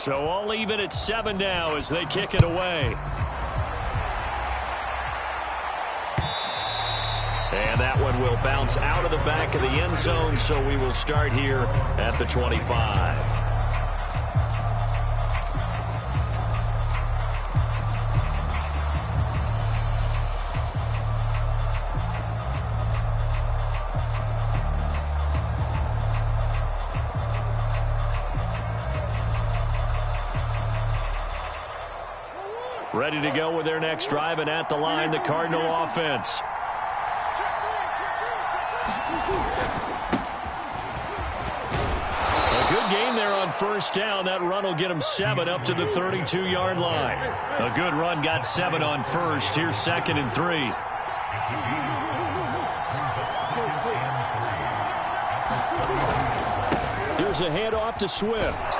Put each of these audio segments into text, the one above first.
So all even at 7 now as they kick it away. And that one will bounce out of the back of the end zone, so we will start here at the 25. Ready to go with their next drive, and at the line, the Cardinal offense. A good game there on first down. That run will get them 7 up to the 32-yard line. A good run got 7 on first. Here's 2nd and 3. Here's a handoff to Swift.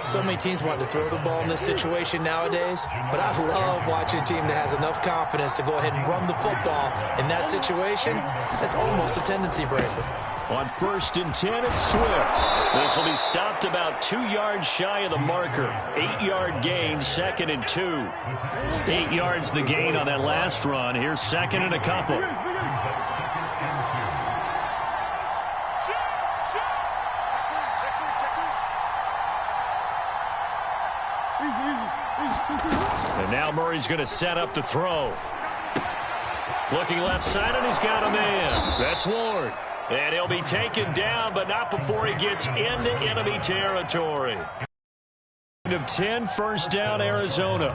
So many teams want to throw the ball in this situation nowadays, but I love watching a team that has enough confidence to go ahead and run the football. In that situation, that's almost a tendency breaker. On 1st and 10, it's Swift. This will be stopped about 2 yards shy of the marker. 8-yard gain, 2nd and 2. 8 yards the gain on that last run. Here's 2nd and a couple. And now Murray's going to set up to throw. Looking left side, and he's got a man. That's Ward. And he'll be taken down, but not before he gets into enemy territory. Of 10, first down, Arizona.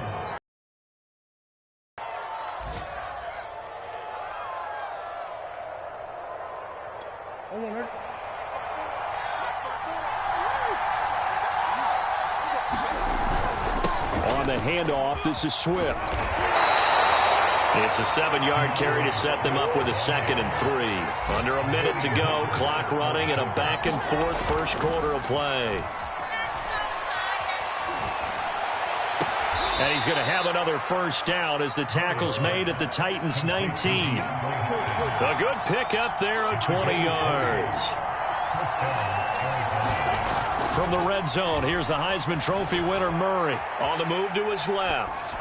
On the handoff, this is Swift. It's a 7-yard carry to set them up with a 2nd and 3. Under a minute to go, clock running, and a back-and-forth first quarter of play. And he's going to have another first down as the tackle's made at the Titans' 19. A good pickup there of 20 yards. From the red zone, here's the Heisman Trophy winner, Murray. On the move to his left.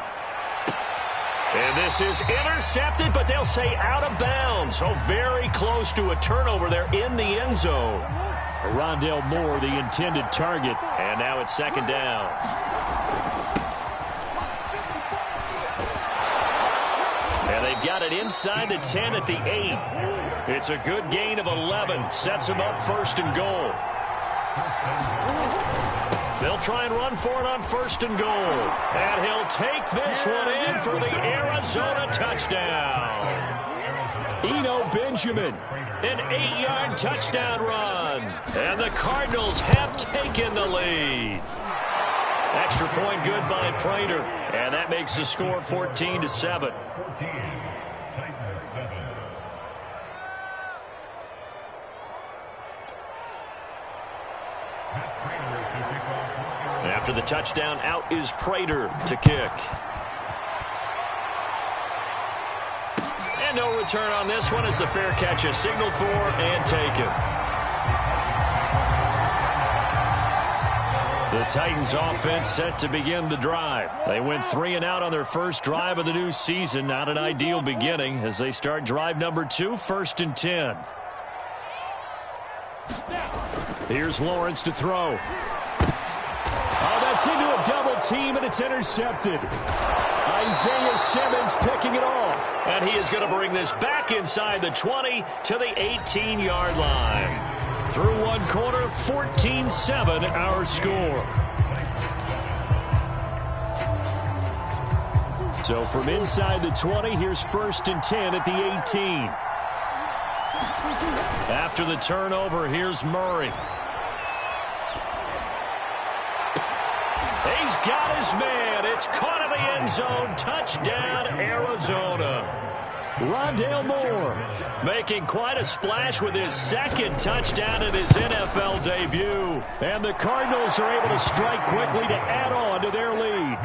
And this is intercepted, but they'll say out of bounds. So very close to a turnover there in the end zone. Rondale Moore, the intended target. And now it's 2nd down. And they've got it inside the 10 at the 8. It's a good gain of 11. Sets them up 1st and goal. They'll try and run for it on 1st and goal. And he'll take this one in for the Arizona touchdown. Eno Benjamin, an 8-yard touchdown run. And the Cardinals have taken the lead. Extra point good by Prater. And that makes the score 14-7. After the touchdown, out is Prater to kick. And no return on this one as the fair catch is signaled for and taken. The Titans offense set to begin the drive. They went 3 and out on their first drive of the new season. Not an ideal beginning as they start drive number 2, 1st and 10. Here's Lawrence to throw. It's into a double team, and it's intercepted. Isaiah Simmons picking it off. And he is going to bring this back inside the 20 to the 18-yard line. Through one quarter, 14-7 our score. So from inside the 20, here's 1st and 10 at the 18. After the turnover, here's Murray. He's got his man. It's caught in the end zone. Touchdown, Arizona. Rondale Moore making quite a splash with his 2nd touchdown in his NFL debut. And the Cardinals are able to strike quickly to add on to their lead.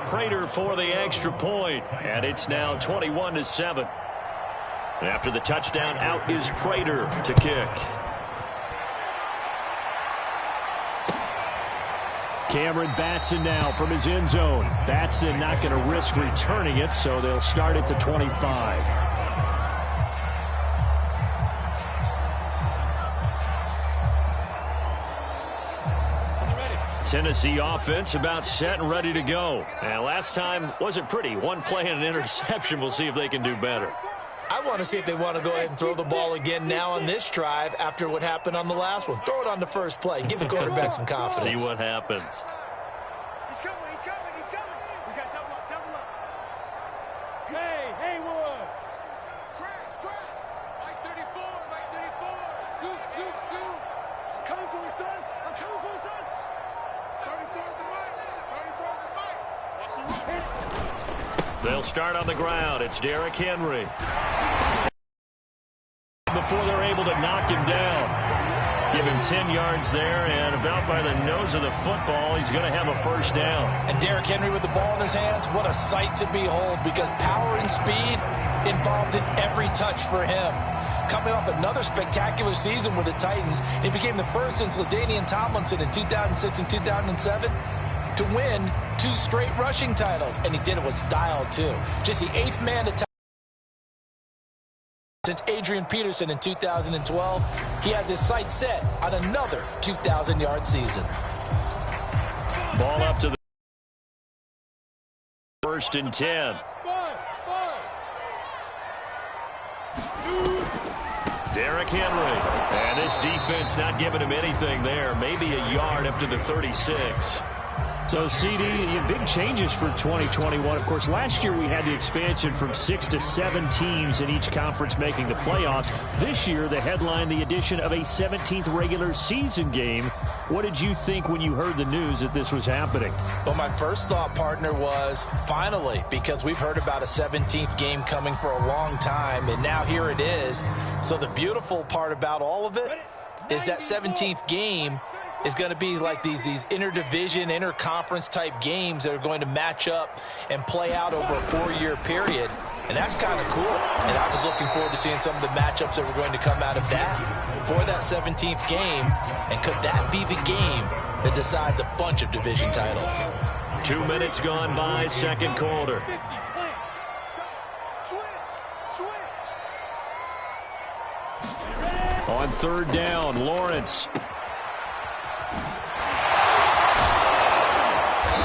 Prater for the extra point, and it's now 21-7. After the touchdown, out is Prater to kick. Cameron Batson now from his end zone. Batson not going to risk returning it, so they'll start at the 25. Tennessee offense about set and ready to go. And last time wasn't pretty. One play and an interception. We'll see if they can do better. I want to see if they want to go ahead and throw the ball again now on this drive after what happened on the last one. Throw it on the first play. Give the quarterback some confidence. See what happens. He's coming. We got double up. Hey, Haywood. Crash. Mike 34. Scoop. I'm coming for you, son. 34's the Mike. Watch the run. They'll start on the ground. It's Derrick Henry. Before they're able to knock him down. Give him 10 yards there, and about by the nose of the football, he's going to have a first down. And Derrick Henry with the ball in his hands, what a sight to behold, because power and speed involved in every touch for him. Coming off another spectacular season with the Titans, he became the first since LaDainian Tomlinson in 2006 and 2007 to win 2 straight rushing titles, and he did it with style too. Just the 8th man to since Adrian Peterson in 2012. He has his sights set on another 2,000-yard season. Ball up to the 1st and 10. Derrick Henry. And this defense not giving him anything there. Maybe a yard up to the 36. So, CD, big changes for 2021. Of course, last year we had the expansion from 6 to 7 teams in each conference making the playoffs. This year, the headline, the addition of a 17th regular season game. What did you think when you heard the news that this was happening? Well, my first thought, partner, was finally, because we've heard about a 17th game coming for a long time, and now here it is. So the beautiful part about all of it is that 17th game is going to be like these interdivision, interconference type games that are going to match up and play out over a 4-year period. And that's kind of cool. And I was looking forward to seeing some of the matchups that were going to come out of that for that 17th game. And could that be the game that decides a bunch of division titles? 2 minutes gone by, second quarter. On 3rd down, Lawrence.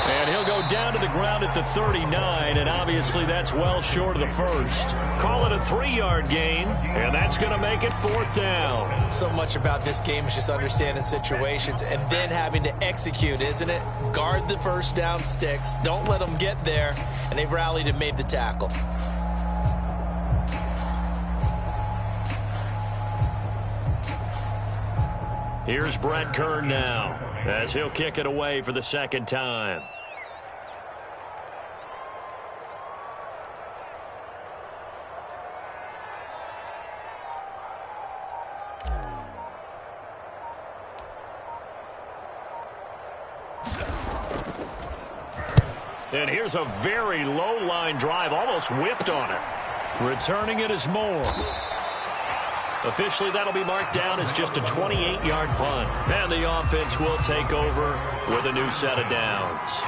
And he'll go down to the ground at the 39, and obviously that's well short of the first. Call it a 3-yard gain, and that's going to make it 4th down. So much about this game is just understanding situations and then having to execute, isn't it? Guard the first down sticks. Don't let them get there, and they rallied and made the tackle. Here's Brett Kern now, as he'll kick it away for the 2nd time. And here's a very low line drive, almost whiffed on it. Returning it is Moore. Officially, that'll be marked down as just a 28-yard punt. And the offense will take over with a new set of downs.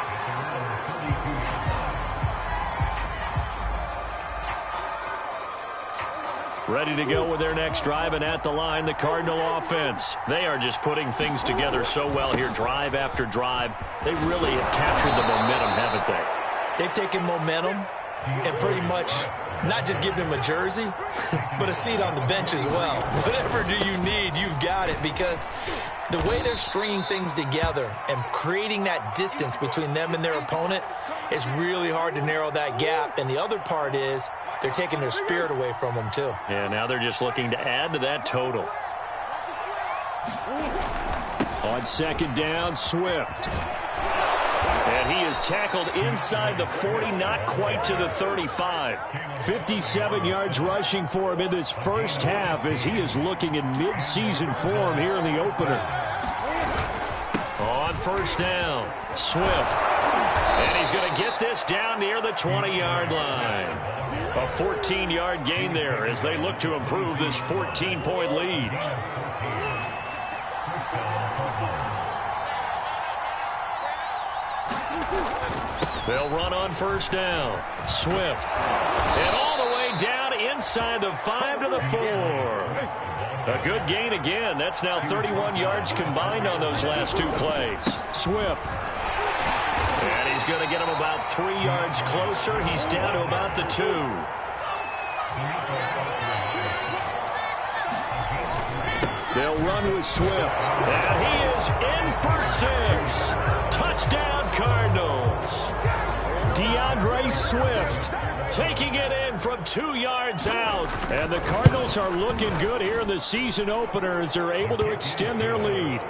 Ready to go with their next drive, and at the line, the Cardinal offense. They are just putting things together so well here, drive after drive. They really have captured the momentum, haven't they? They've taken momentum and pretty much not just given him a jersey, but a seat on the bench as well. Whatever do you need, you've got it, because the way they're stringing things together and creating that distance between them and their opponent is really hard to narrow that gap. And the other part is they're taking their spirit away from them, too. Yeah, now they're just looking to add to that total. On 2nd down, Swift. And he is tackled inside the 40, not quite to the 35. 57 yards rushing for him in this first half as he is looking in mid-season form here in the opener. On 1st down, Swift. And he's going to get this down near the 20-yard line. A 14-yard gain there as they look to improve this 14-point lead. They'll run on first down. Swift. And all the way down inside the 5 to the 4. A good gain again. That's now 31 yards combined on those last 2 plays. Swift. And he's going to get him about 3 yards closer. He's down to about the 2. They'll run with Swift. And he is in for 6. Touchdown, Cardinals. DeAndre Swift taking it in from 2 yards out. And the Cardinals are looking good here in the season opener as they're able to extend their lead.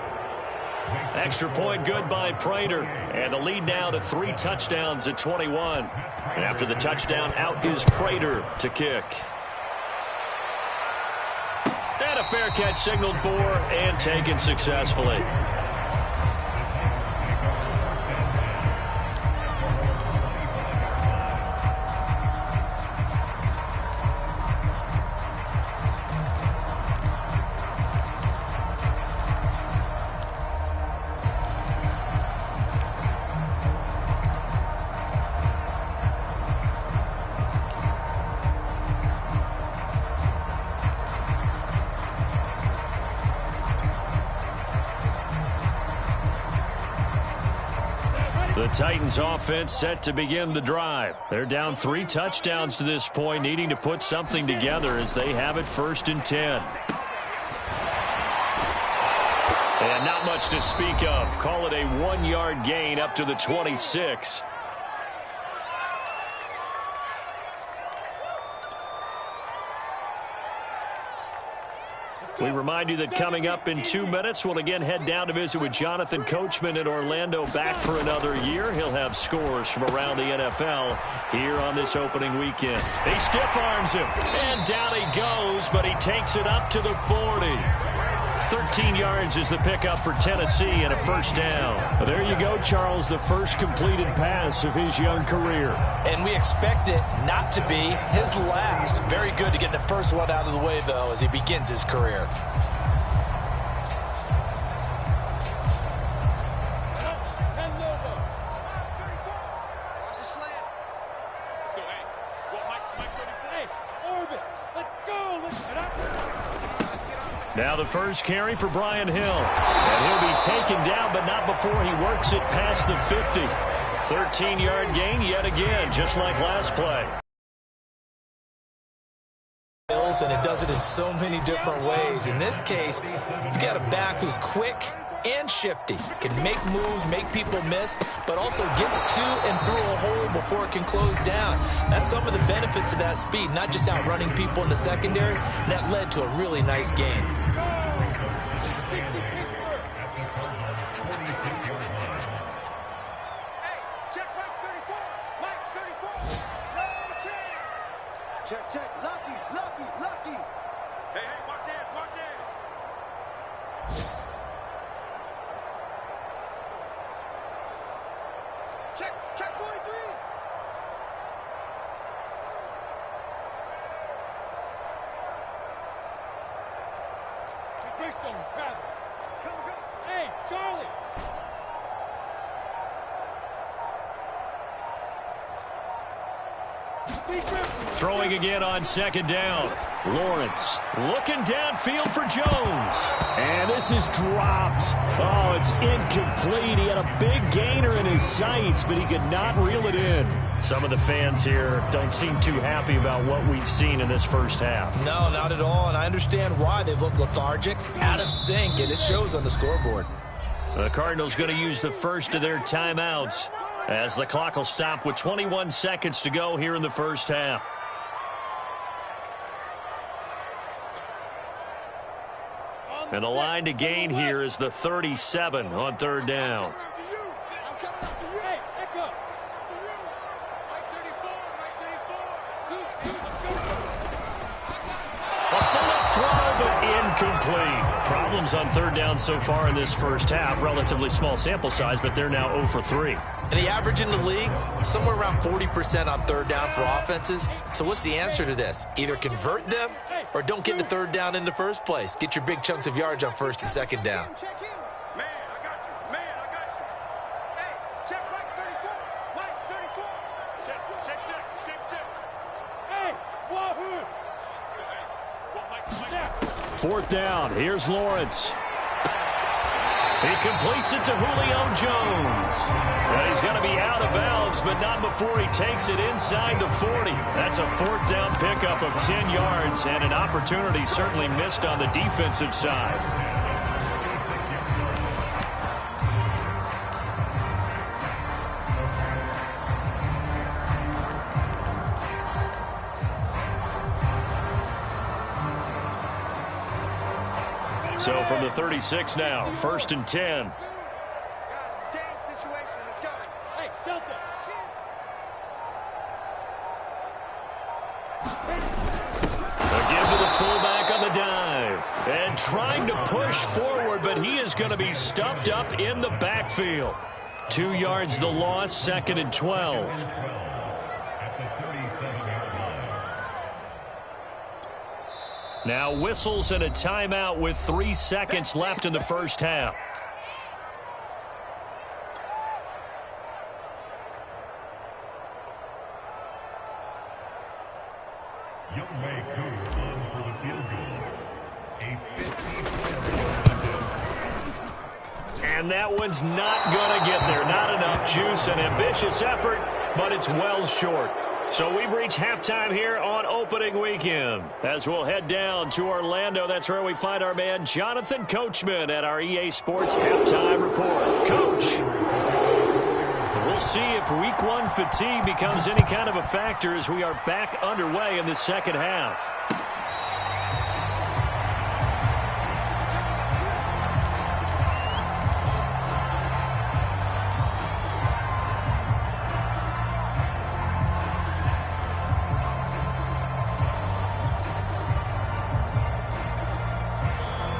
Extra point good by Prater. And the lead now to 3 touchdowns at 21. And after the touchdown, out is Prater to kick. And a fair catch signaled for and taken successfully. The Titans offense set to begin the drive. They're down 3 touchdowns to this point, needing to put something together as they have it 1st and 10. And not much to speak of. Call it a 1-yard gain up to the 26. We remind you that coming up in 2 minutes, we'll again head down to visit with Jonathan Coachman in Orlando, back for another year. He'll have scores from around the NFL here on this opening weekend. He stiff-arms him, and down he goes, but he takes it up to the 40. 13 yards is the pickup for Tennessee and a 1st down. Well, there you go, Charles, the first completed pass of his young career. And we expect it not to be his last. Very good to get the first one out of the way, though, as he begins his career. Now the first carry for Brian Hill. And he'll be taken down, but not before he works it past the 50. 13-yard gain yet again, just like last play. And it does it in so many different ways. In this case, you got a back who's quick and shifty. Can make moves, make people miss, but also gets to and through a hole before it can close down. That's some of the benefits of that speed, not just outrunning people in the secondary. That led to a really nice gain. Check. Lucky. Hey, watch that. Check 43. Greystone, travel. Come. Hey, Charlie. Throwing again on 2nd down. Lawrence looking downfield for Jones. And this is dropped. Oh, it's incomplete. He had a big gainer in his sights, but he could not reel it in. Some of the fans here don't seem too happy about what we've seen in this first half. No, not at all, and I understand why. They've looked lethargic, out of sync, and it shows on the scoreboard. The Cardinals going to use the first of their timeouts as the clock will stop with 21 seconds to go here in the first half. And the line to gain here is the 37 on 3rd down. Incomplete. Problems on 3rd down so far in this first half. Relatively small sample size, but they're now 0 for 3. And the average in the league, somewhere around 40% on 3rd down for offenses. So what's the answer to this? Either convert them or don't get to 3rd down in the first place. Get your big chunks of yards on 1st and 2nd down. Man, I got you. Hey, check right 34. Mike 34. 4th down. Here's Lawrence. He completes it to Julio Jones. And he's going to be out of bounds, but not before he takes it inside the 40. That's a 4th down pickup of 10 yards, and an opportunity certainly missed on the defensive side. So from the 36 now, 1st and 10. Fullback on the dive and trying to push forward, but he is going to be stuffed up in the backfield. 2 yards the loss, 2nd and 12. Now whistles and a timeout with 3 seconds left in the first half. And that one's not going to get there. Not enough juice. An ambitious effort, but it's well short. So we've reached halftime here on opening weekend. As we'll head down to Orlando, that's where we find our man Jonathan Coachman at our EA Sports Halftime Report. Coach, we'll see if Week 1 fatigue becomes any kind of a factor as we are back underway in the second half.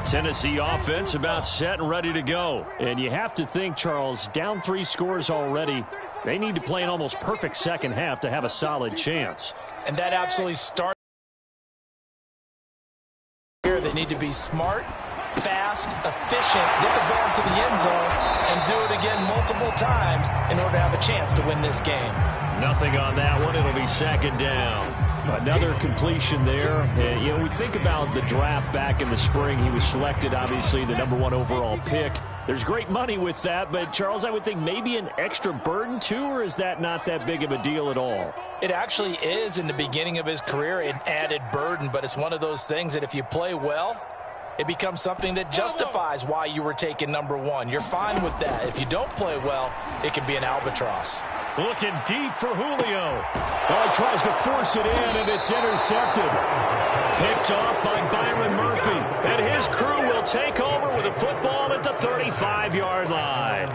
Tennessee offense about set and ready to go. And you have to think, Charles, down 3 scores already. They need to play an almost perfect second half to have a solid chance. And that absolutely starts here. They need to be smart, fast, efficient, get the ball into the end zone, and do it again multiple times in order to have a chance to win this game. Nothing on that one. It'll be 2nd down. Another completion there. You know, we think about the draft back in the spring. He was selected, obviously, the #1 overall pick. There's great money with that, but, Charles, I would think maybe an extra burden, too, or is that not that big of a deal at all? It actually is in the beginning of his career, an added burden, but it's one of those things that if you play well, it becomes something that justifies why you were taken #1. You're fine with that. If you don't play well, it can be an albatross. Looking deep for Julio. Oh, tries to force it in, and it's intercepted. Picked off by Byron Murphy. And his crew will take over with a football at the 35-yard line.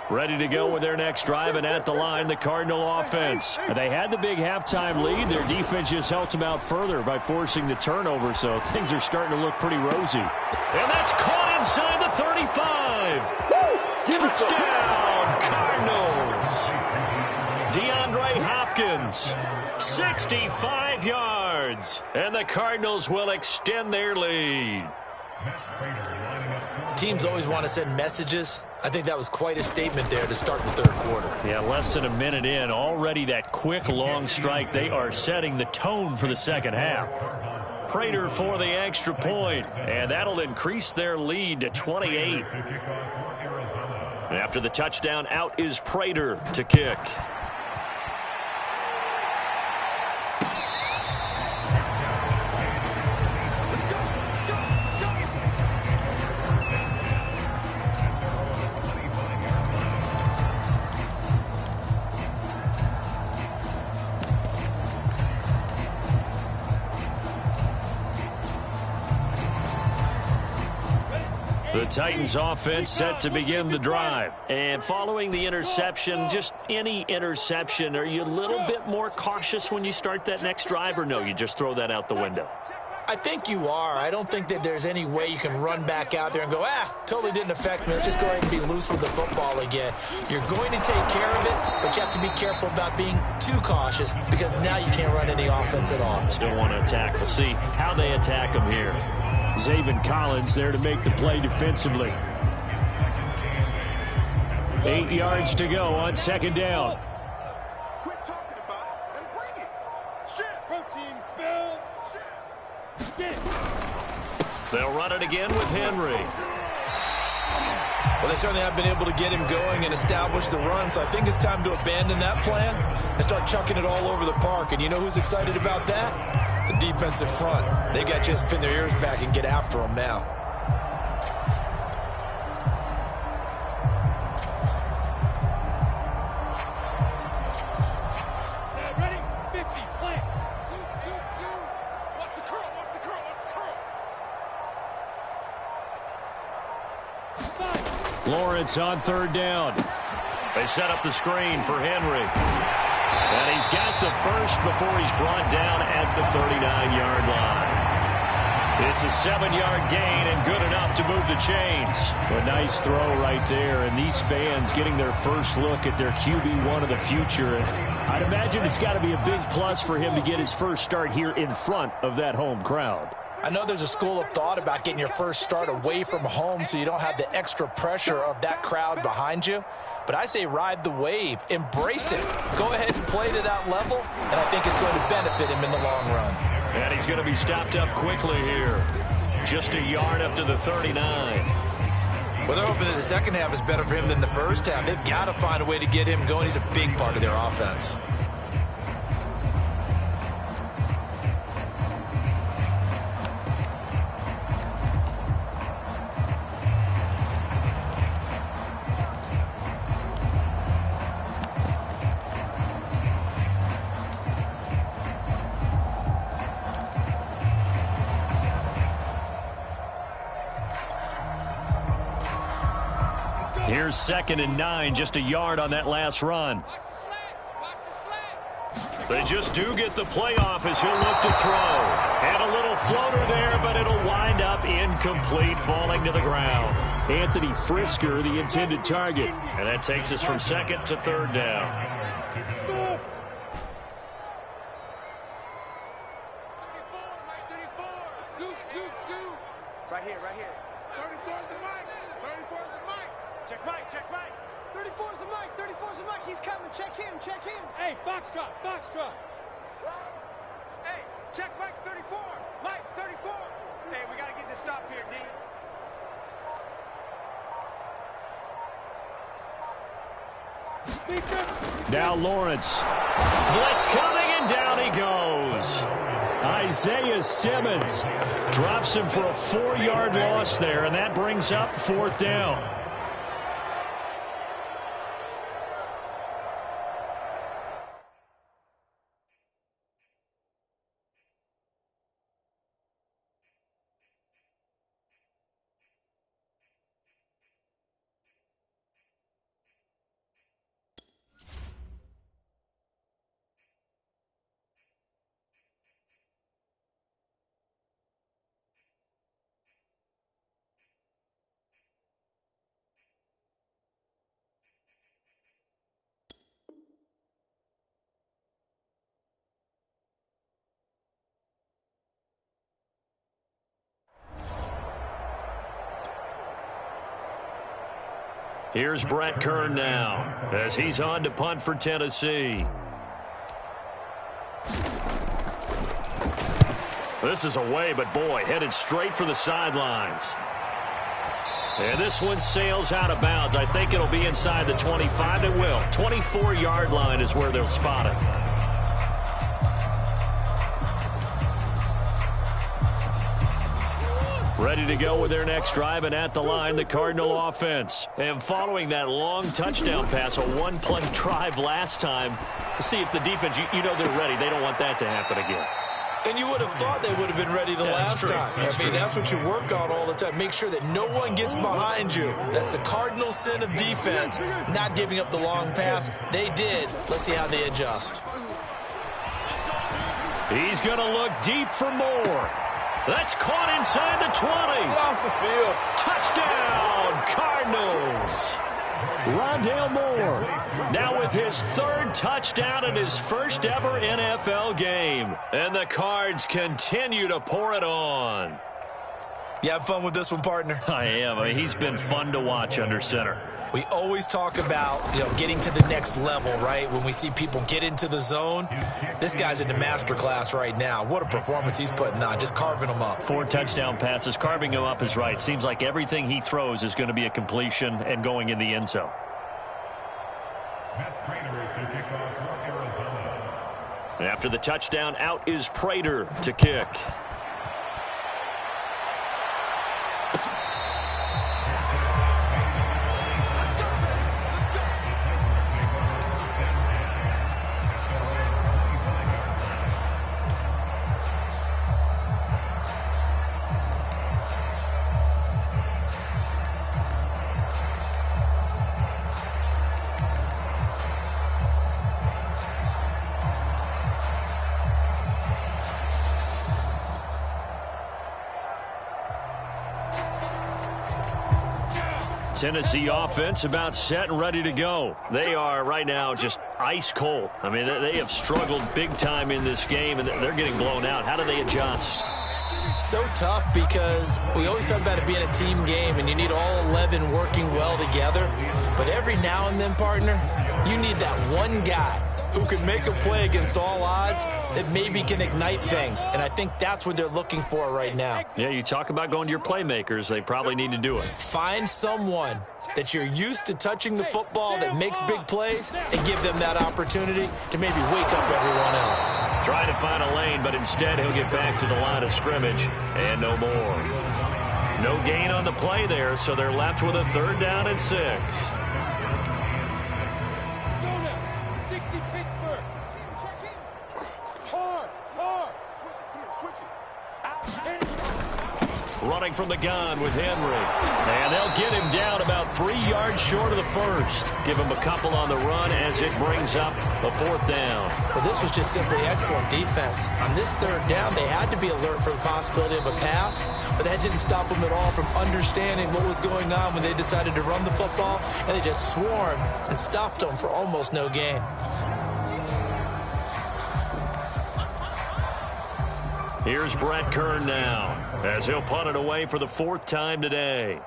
Ready to go with their next drive, and at the line, the Cardinal offense. They had the big halftime lead. Their defense just helped them out further by forcing the turnover, so things are starting to look pretty rosy. And that's caught inside the 35. Touchdown, Cardinals. DeAndre Hopkins, 65 yards. And the Cardinals will extend their lead. Teams always want to send messages. I think that was quite a statement there to start the 3rd quarter. Yeah, less than a minute in. Already that quick, long strike. They are setting the tone for the second half. Prater for the extra point, and that'll increase their lead to 28. And after the touchdown, out is Prater to kick. The Titans offense set to begin the drive. And following the interception, just any interception, are you a little bit more cautious when you start that next drive, or no, you just throw that out the window? I think you are. I don't think that there's any way you can run back out there and go, totally didn't affect me. Let's just go ahead and be loose with the football again. You're going to take care of it, but you have to be careful about being too cautious because now you can't run any offense at all. Still want to attack. We'll see how they attack them here. Zaven Collins there to make the play defensively. 8 yards to go on 2nd down. Quit talking about it and bring it. Protein spill. They'll run it again with Henry. Well, they certainly have been able to get him going and establish the run, so I think it's time to abandon that plan and start chucking it all over the park. And you know who's excited about that? The defensive front. They got to just pin their ears back and get after him now. Ready? 50, plant. Watch the curl, watch the curl, watch the curl. 5. Lawrence on third down. They set up the screen for Henry. And he's got the first before he's brought down at the 39-yard line. It's a 7-yard gain and good enough to move the chains. A nice throw right there, and these fans getting their first look at their QB1 of the future. I'd imagine it's got to be a big plus for him to get his first start here in front of that home crowd. I know there's a school of thought about getting your first start away from home so you don't have the extra pressure of that crowd behind you. But I say ride the wave. Embrace it. Go ahead and play to that level, and I think it's going to benefit him in the long run. And he's going to be stopped up quickly here. Just a yard up to the 39. Well, they're hoping that the second half is better for him than the first half. They've got to find a way to get him going. He's a big part of their offense. Here's 2nd and 9, just a yard on that last run. They just do get the playoff as he'll look to throw. And a little floater there, but it'll wind up incomplete, falling to the ground. Anthony Frisker, the intended target. And that takes us from 2nd to 3rd down. Right here, right here. 34 is the mic. 34 is the mic. Check Mike, check Mike. 34's the mic, 34's the mic. He's coming. Check him, check him. Hey, Foxtrot, Foxtrot. Hey, check Mike 34. Mike 34. Hey, we got to get this stop here, D. Now Lawrence. Blitz coming, and down he goes. Isaiah Simmons drops him for a 4-yard loss there, and that brings up 4th down. Here's Brett Kern now as he's on to punt for Tennessee. This is away, but boy, headed straight for the sidelines. And this one sails out of bounds. I think it'll be inside the 25. It will. 24-yard line is where they'll spot it. Ready to go with their next drive, and at the line, the Cardinal offense. And following that long touchdown pass, a one-play drive last time, to see if the defense, you know they're ready. They don't want that to happen again. And you would have thought they would have been ready the last time. That's what you work on all the time. Make sure that no one gets behind you. That's the cardinal sin of defense, not giving up the long pass. They did. Let's see how they adjust. He's going to look deep for more. That's caught inside the 20. Get off the field. Touchdown, Cardinals. Rondale Moore now with his 3rd touchdown in his first ever NFL game. And the Cards continue to pour it on. You have fun with this one, partner? I am. I mean, he's been fun to watch under center. We always talk about, getting to the next level, right? When we see people get into the zone, this guy's in the master class right now. What a performance he's putting on, just carving them up. 4 touchdown passes. Carving him up is right. Seems like everything he throws is going to be a completion and going in the end zone. And after the touchdown, out is Prater to kick. Tennessee offense about set and ready to go. They are right now just ice cold. I mean, they have struggled big time in this game, and they're getting blown out. How do they adjust? So tough because we always talk about it being a team game, and you need all 11 working well together. But every now and then, partner, you need that one guy who can make a play against all odds that maybe can ignite things. And I think that's what they're looking for right now. Yeah, you talk about going to your playmakers. They probably need to do it. Find someone that you're used to touching the football that makes big plays and give them that opportunity to maybe wake up everyone else. Trying to find a lane, but instead he'll get back to the line of scrimmage and no more. No gain on the play there, so they're left with a 3rd down and 6. Running from the gun with Henry. And they'll get him down about 3 yards short of the first. Give him a couple on the run as it brings up a 4th down. Well, this was just simply excellent defense. On this 3rd down, they had to be alert for the possibility of a pass, but that didn't stop them at all from understanding what was going on when they decided to run the football, and they just swarmed and stuffed them for almost no gain. Here's Brett Kern now, as he'll punt it away for the 4th time today.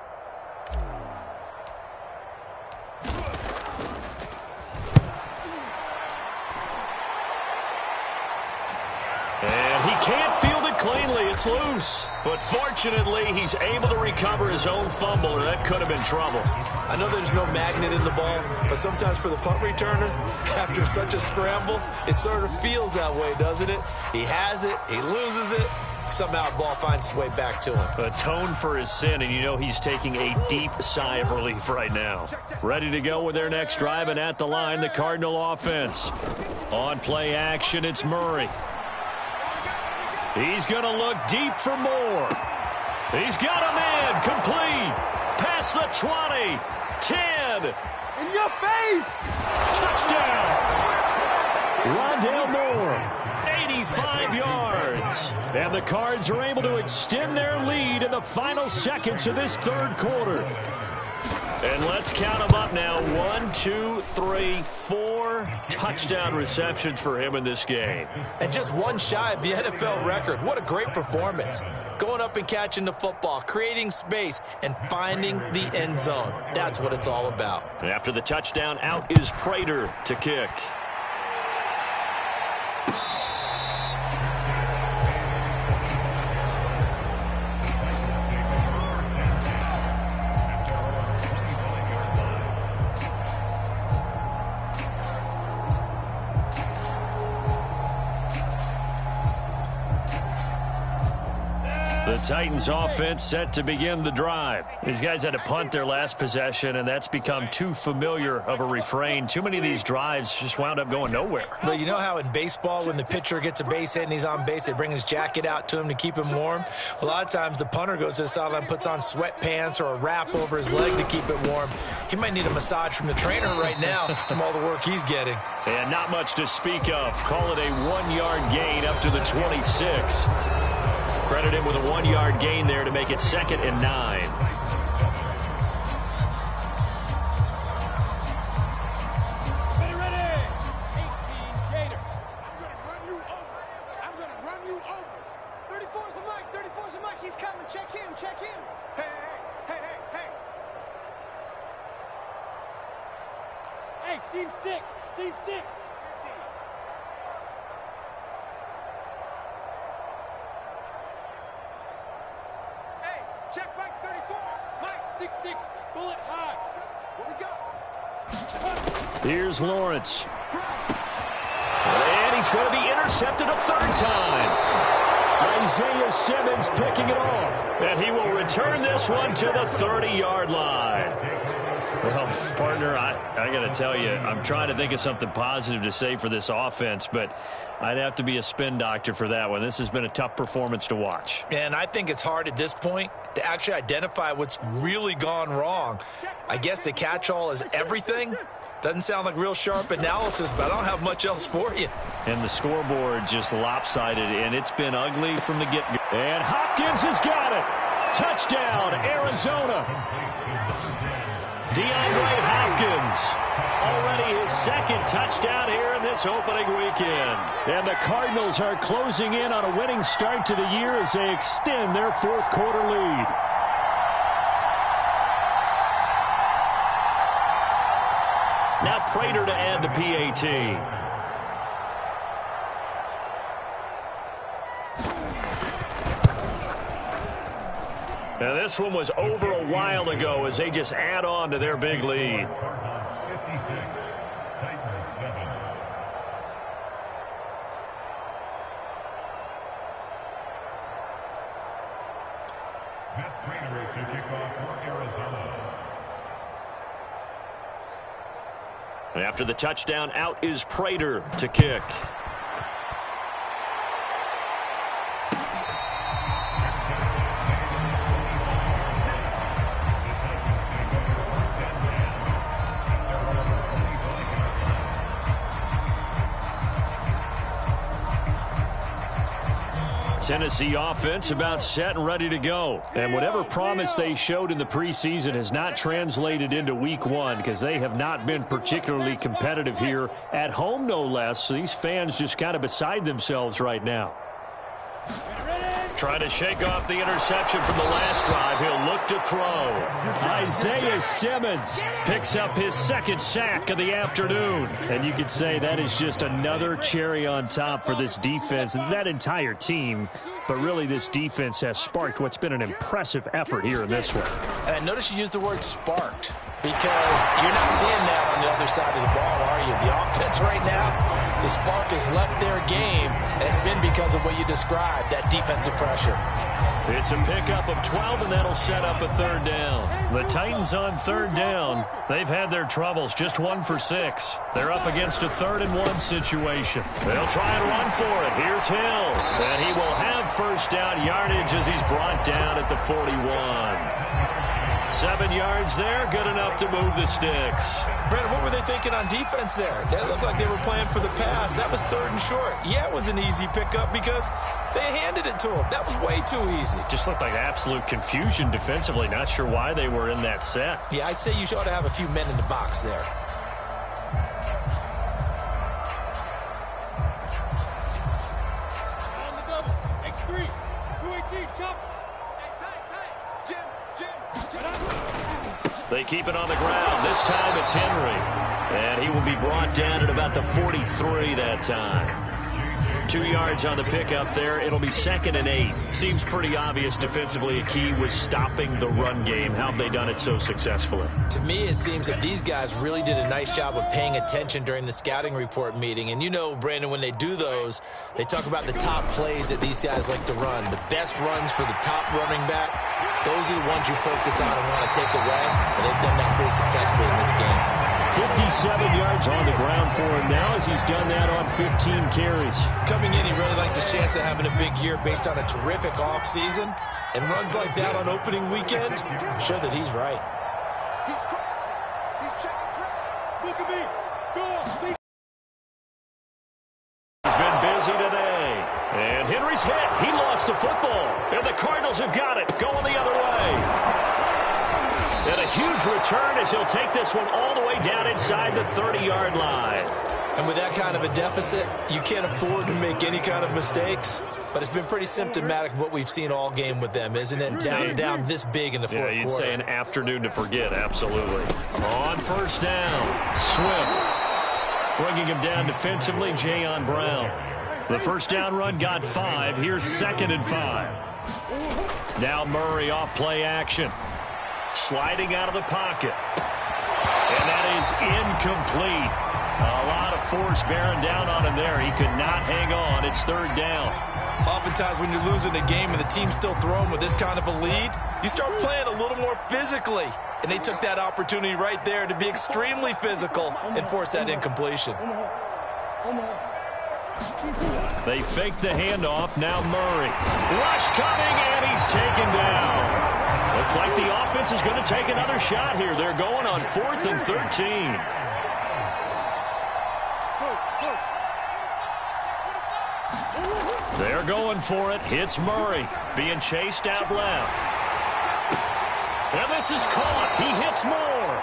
And he can't field it cleanly. It's loose. But fortunately, he's able to recover his own fumble, or that could have been trouble. I know there's no magnet in the ball, but sometimes for the punt returner, after such a scramble, it sort of feels that way, doesn't it? He has it, he loses it, somehow the ball finds its way back to him. Atone for his sin, and you know he's taking a deep sigh of relief right now. Ready to go with their next drive, and at the line, the Cardinal offense. On play action, it's Murray. He's going to look deep for more. He's got him in, complete. Past the 20, 10. In your face! Touchdown! Rondale Moore, 85 yards. And the Cards are able to extend their lead in the final seconds of this 3rd quarter. And let's count them up now. 1, 2, 3, 4 touchdown receptions for him in this game. And just one shy of the NFL record. What a great performance. Going up and catching the football, creating space, and finding the end zone. That's what it's all about. After the touchdown, out is Prater to kick. The Titans offense set to begin the drive. These guys had to punt their last possession, and that's become too familiar of a refrain. Too many of these drives just wound up going nowhere. But you know how in baseball, when the pitcher gets a base hit and he's on base, they bring his jacket out to him to keep him warm? A lot of times the punter goes to the sideline, puts on sweatpants or a wrap over his leg to keep it warm. He might need a massage from the trainer right now from all the work he's getting. And not much to speak of. Call it a 1-yard gain up to the 26. Credit him with a 1-yard gain there to make it 2nd and 9. Ready. 18, Gator. I'm going to run you over. I'm going to run you over. 34's the mic. 34's the mic. He's coming. Check him. Check him. Seam 6. Seam 6. Hey, check Mike 34. Mike 6'6", bullet high. What we got? Here's Lawrence. And he's going to be intercepted a third time. Isaiah Simmons picking it off. And he will return this one to the 30-yard line. Well, partner, I got to tell you, I'm trying to think of something positive to say for this offense, but I'd have to be a spin doctor for that one. This has been a tough performance to watch. And I think it's hard at this point to actually identify what's really gone wrong. I guess the catch-all is everything. Doesn't sound like real sharp analysis, but I don't have much else for you. And the scoreboard just lopsided, and it's been ugly from the get-go. And Hopkins has got it. Touchdown, Arizona. DeAndre Hopkins, already his second touchdown here in this opening weekend. And the Cardinals are closing in on a winning start to the year as they extend their fourth quarter lead. Now Prater to add the PAT. Now this one was over a while ago as they just add on to their big lead. And after the touchdown, out is Prater to kick. Tennessee offense about set and ready to go. And whatever promise they showed in the preseason has not translated into week one because they have not been particularly competitive here at home, no less. So these fans just kind of beside themselves right now. Trying to shake off the interception from the last drive. He'll look to throw. Isaiah Simmons Picks up his second sack of the afternoon. And you could say that is just another cherry on top for this defense and that entire team. But really, this defense has sparked what's been an impressive effort here in this one. And notice you used the word sparked because you're not seeing that on the other side of the ball, are you? The offense right now, the spark has left their game, and it's been because of what you described, that defensive pressure. It's a pickup of 12, and that'll set up a third down. The Titans on third down. They've had their troubles, just 1 for 6. They're up against a 3rd-and-1 situation. They'll try and run for it. Here's Hill. And he will have first down yardage as he's brought down at the 41. 7 yards there, good enough to move the sticks. Brandon, what were they thinking on defense there? They looked like they were playing for the pass. That was 3rd and short. Yeah, it was an easy pickup because they handed it to him. That was way too easy. Just looked like absolute confusion defensively. Not sure why they were in that set. Yeah, I'd say you ought to have a few men in the box there. On the double. X3. 218. Jump. Hey, tight. Jim. They keep it on the ground. This time it's Henry. And he will be brought down at about the 43 that time. 2 yards on the pickup there. It'll be 2nd and 8. Seems pretty obvious defensively a key was stopping the run game. How have they done it so successfully? To me, it seems that these guys really did a nice job of paying attention during the scouting report meeting. And you know, Brandon, when they do those, they talk about the top plays that these guys like to run. The best runs for the top running back, those are the ones you focus on and want to take away. And they've done that pretty successfully in this game. 57 yards on the ground for him now as he's done that on 15 carries. Coming in, he really liked his chance of having a big year based on a terrific offseason. And runs like that on opening weekend show that he's right. He's crossing. He's checking crowd. Look at me. Go. He's been busy today. And Henry's hit. He lost the football. And the Cardinals have got it. Going the other way. And a huge return as he'll take this one all the way down inside the 30-yard line. And with that kind of a deficit, you can't afford to make any kind of mistakes. But it's been pretty symptomatic of what we've seen all game with them, isn't it? Down this big in the fourth quarter. Yeah, you'd say an afternoon to forget, absolutely. On first down, Swift. Bringing him down defensively, Jayon Brown. The first down run got 5. Here's 2nd and 5. Now Murray off play action. Sliding out of the pocket. And that is incomplete. A lot of force bearing down on him there. He could not hang on. It's 3rd down. Oftentimes when you're losing a game and the team's still throwing with this kind of a lead, you start playing a little more physically. And they took that opportunity right there to be extremely physical and force that incompletion. They fake the handoff. Now Murray. Rush coming, and he's taken down. Looks like the offense is going to take another shot here. They're going on 4th and 13. They're going for it. Hits Murray. Being chased out left. And this is caught. He hits Moore.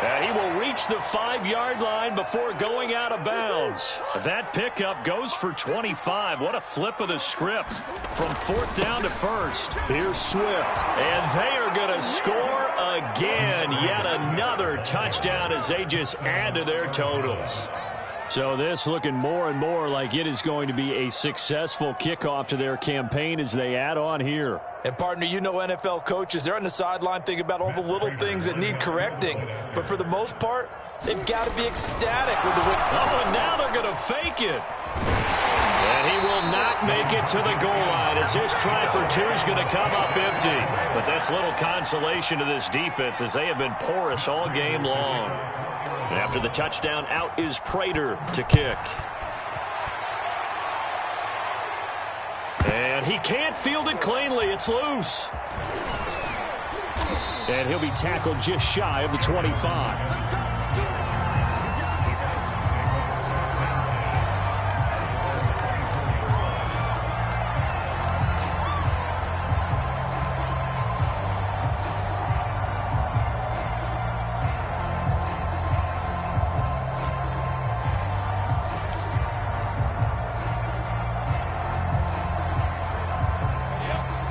And he will reach the 5-yard line before going out of bounds. That pickup goes for 25. What a flip of the script. From 4th down to 1st. Here's Swift. And they are going to score again. Yet another touchdown as they just add to their totals. So this looking more and more like it is going to be a successful kickoff to their campaign as they add on here. And, partner, you know NFL coaches, they're on the sideline thinking about all the little things that need correcting. But for the most part, they've got to be ecstatic with the win. Oh, and now they're going to fake it. And he will not make it to the goal line as his try for 2 is going to come up empty. But that's little consolation to this defense as they have been porous all game long. And after the touchdown, out is Prater to kick. And he can't field it cleanly. It's loose. And he'll be tackled just shy of the 25.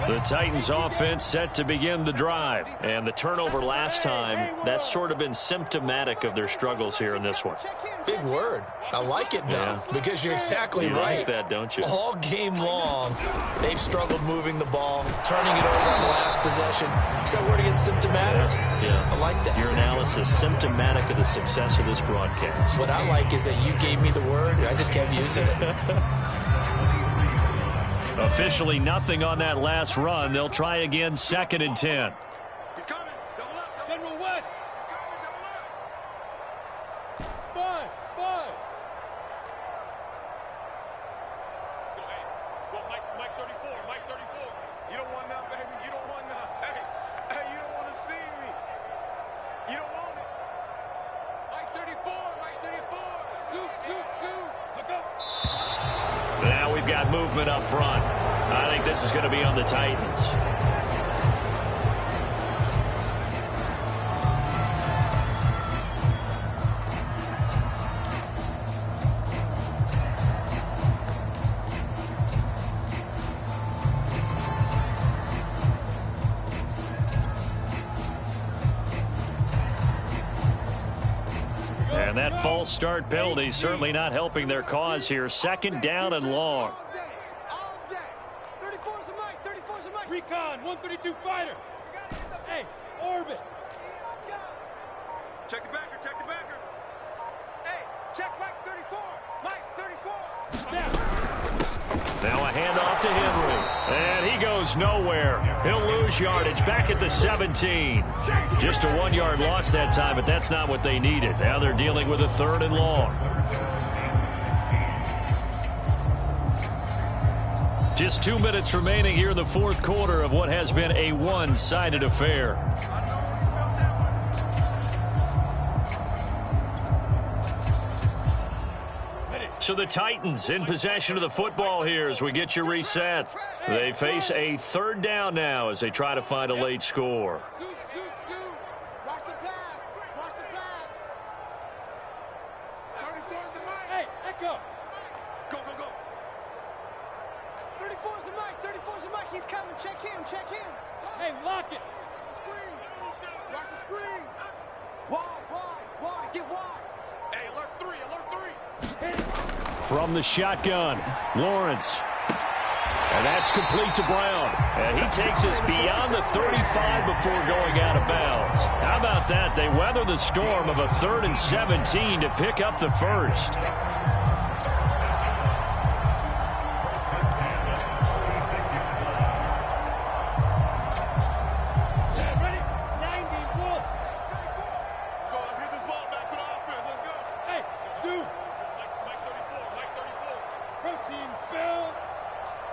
The Titans offense set to begin the drive. And the turnover last time, that's sort of been symptomatic of their struggles here in this one. Big word. I like it, though, because you're exactly you right. Like that, don't you? All game long, they've struggled moving the ball, turning it over on the last possession. Is that word again, symptomatic? Yeah. I like that. Your analysis, symptomatic of the success of this broadcast. What I like is that you gave me the word, and I just kept using it. Officially nothing on that last run. They'll try again, 2nd and 10. He's coming. Double up. General West. He's coming. Double up. Spies. Let's go. Hey, go Mike 34. Mike 34. You don't want none, baby. You don't want none. Hey, you don't want to see me. You don't want it. Mike 34. Mike 34. Scoot. Look up. Now we've got movement up front. I think this is going to be on the Titans. And that false start penalty certainly not helping their cause here. 2nd down and long. All day. 34's the mic. 34's the mic. Recon, 132 fighter. Hey, orbit. Check the backer. Hey, check Mike 34. Mike 34. Now a handoff to Henry. And he goes nowhere. He'll lose yardage back at the 17. Just a 1-yard loss that time, but that's not what they needed. Now they're dealing with a 3rd and long. Just 2 minutes remaining here in the 4th quarter of what has been a one-sided affair. So the Titans in possession of the football here as we get you reset. They face a 3rd down now as they try to find a late score. Scoot. Watch the pass. 34's the mic. Hey, echo. Go. 34's the mic. 34's the mic. He's coming. Check him. Hey, lock it. Screen. Watch the screen. Wide. Get wide. Hey, alert 3, alert 3. From the shotgun, Lawrence. And that's complete to Brown. And he takes us beyond the 35 before going out of bounds. How about that? They weather the storm of a 3rd and 17 to pick up the first.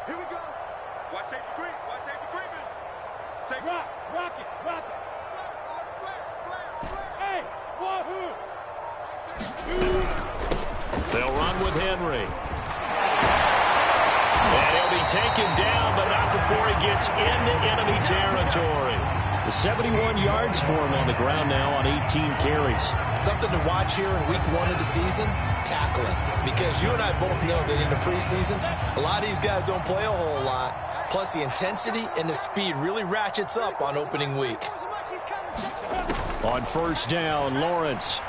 Here we go. Watch safety creep. Watch safety creeping. Safety. Rock it. Flare. Hey, wahoo. They'll run with Henry. And he'll be taken down, but not before he gets into enemy territory. The 71 yards for him on the ground now on 18 carries. Something to watch here in week 1 of the season, tackling. Because you and I both know that in the preseason, a lot of these guys don't play a whole lot. Plus, the intensity and the speed really ratchets up on opening week. On first down, Lawrence.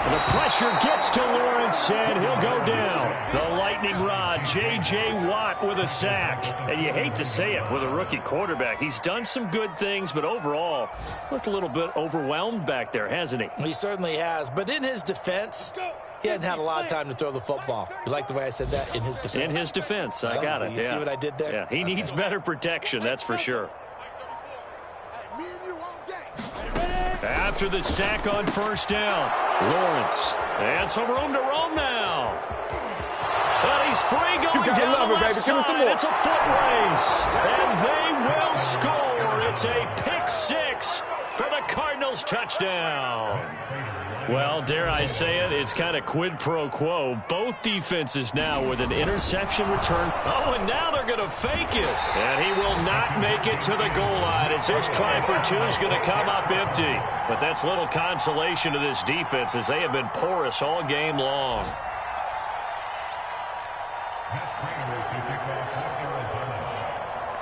And the pressure gets to Lawrence, and he'll go down. The lightning rod, J.J. Watt with a sack. And you hate to say it with a rookie quarterback. He's done some good things, but overall, looked a little bit overwhelmed back there, hasn't he? He certainly has. But in his defense, he hadn't had a lot of time to throw the football. You like the way I said that? In his defense. In his defense, I got it. You see what I did there? Yeah, he needs better protection, that's for sure. After the sack on first down, Lawrence. And some room to roam now. But he's free going down the left side. It's a foot race. And they will score. It's a pick six for the Cardinals touchdown. Well, dare I say it, it's kind of quid pro quo. Both defenses now with an interception return. Oh, and now they're going to fake it. And he will not make it to the goal line as his try for two is going to come up empty. But that's little consolation to this defense as they have been porous all game long.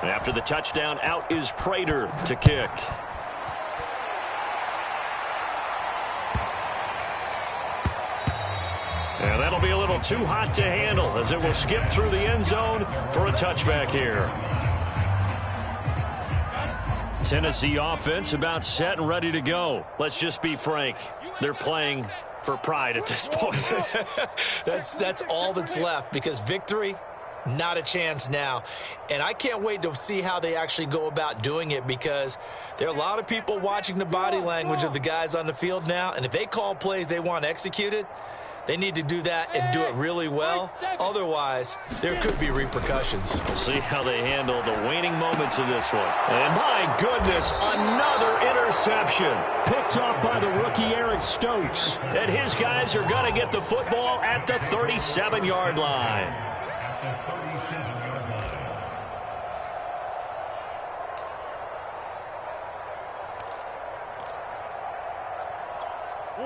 And after the touchdown, out is Prater to kick. And that'll be a little too hot to handle as it will skip through the end zone for a touchback here. Tennessee offense about set and ready to go. Let's just be frank. They're playing for pride at this point. That's all that's left because victory, not a chance now. And I can't wait to see how they actually go about doing it because there are a lot of people watching the body language of the guys on the field now. And if they call plays they want executed, they need to do that and do it really well. Otherwise, there could be repercussions. We'll see how they handle the waning moments of this one. And my goodness, another interception. Picked off by the rookie Eric Stokes. And his guys are going to get the football at the 37-yard line.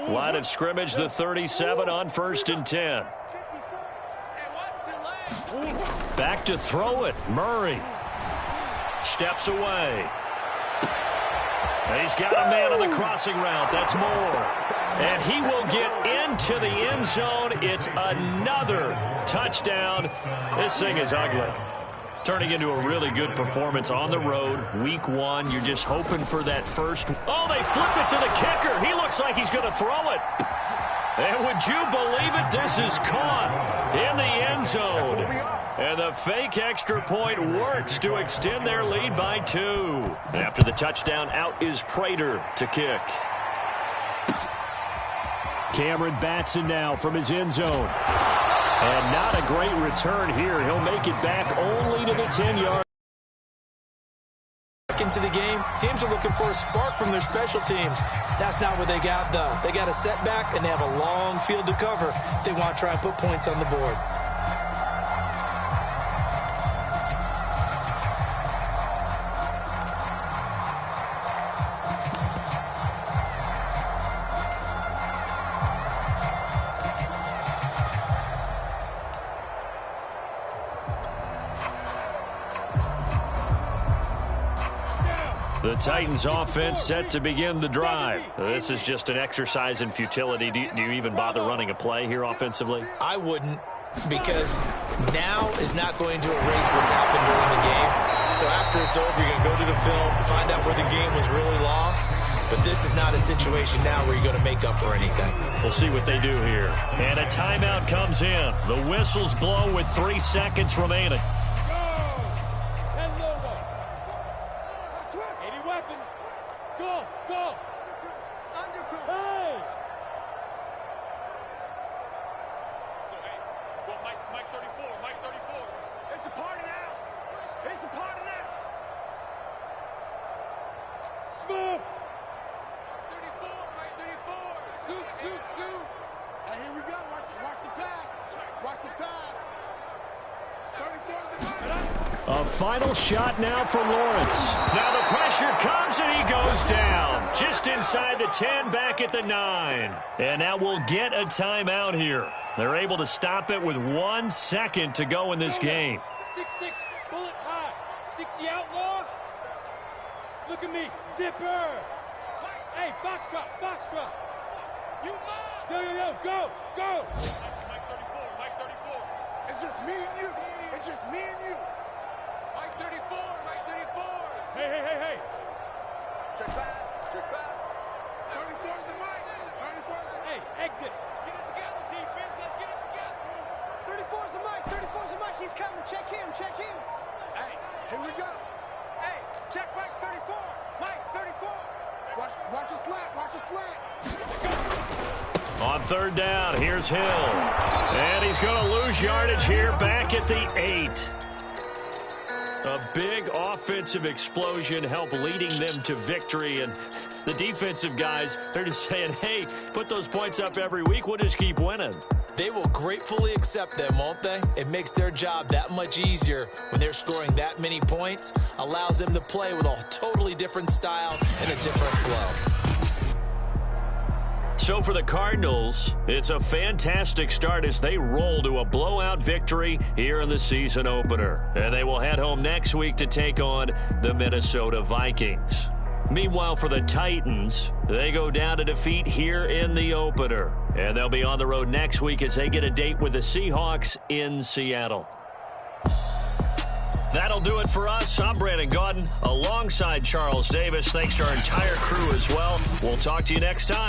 Line of scrimmage, the 37 on 1st and 10. Back to throw it. Murray steps away. And he's got a man on the crossing route. That's Moore. And he will get into the end zone. It's another touchdown. This thing is ugly. Turning into a really good performance on the road. Week 1, you're just hoping for that first. Oh, they flip it to the kicker. He looks like he's going to throw it. And would you believe it? This is caught in the end zone. And the fake extra point works to extend their lead by 2. After the touchdown, out is Prater to kick. Cameron Batson now from his end zone. And not a great return here. He'll make it back only to the 10-yard. Back into the game, teams are looking for a spark from their special teams. That's not what they got, though. They got a setback, and they have a long field to cover if they want to try and put points on the board. The Titans offense set to begin the drive. This is just an exercise in futility. Do you even bother running a play here offensively? I wouldn't, because now is not going to erase what's happened during the game. So after it's over, you're going to go to the film, find out where the game was really lost. But this is not a situation now where you're going to make up for anything. We'll see what they do here. And a timeout comes in. The whistles blow with 3 seconds remaining. A final shot now for Lawrence. Now the pressure comes and he goes down. Just inside the 10, back at the 9. And now we'll get a timeout here. They're able to stop it with 1 second to go in this game. 6'6", bullet high. 60 outlaw. Look at me, zipper. Hey, box drop. You yo, go. Mike 34, Mike 34. It's just me and you. It's just me and you. Mike 34, Mike 34. Hey. Check pass. 34 is the mic. 34 is the mic. Hey, exit. Get it together, defense. Let's get it together. 34 is the mic. 34 is the mic. He's coming. Check him. Hey, here we go. Hey, check Mike 34. Mike 34. Watch your slant. On 3rd down, here's Hill. And he's going to lose yardage here back at the 8. A big offensive explosion helped leading them to victory. And the defensive guys, they're just saying, hey, put those points up every week. We'll just keep winning. They will gratefully accept them, won't they? It makes their job that much easier when they're scoring that many points. Allows them to play with a totally different style and a different flow. So for the Cardinals, it's a fantastic start as they roll to a blowout victory here in the season opener. And they will head home next week to take on the Minnesota Vikings. Meanwhile, for the Titans, they go down to defeat here in the opener. And they'll be on the road next week as they get a date with the Seahawks in Seattle. That'll do it for us. I'm Brandon Gaudin alongside Charles Davis. Thanks to our entire crew as well. We'll talk to you next time.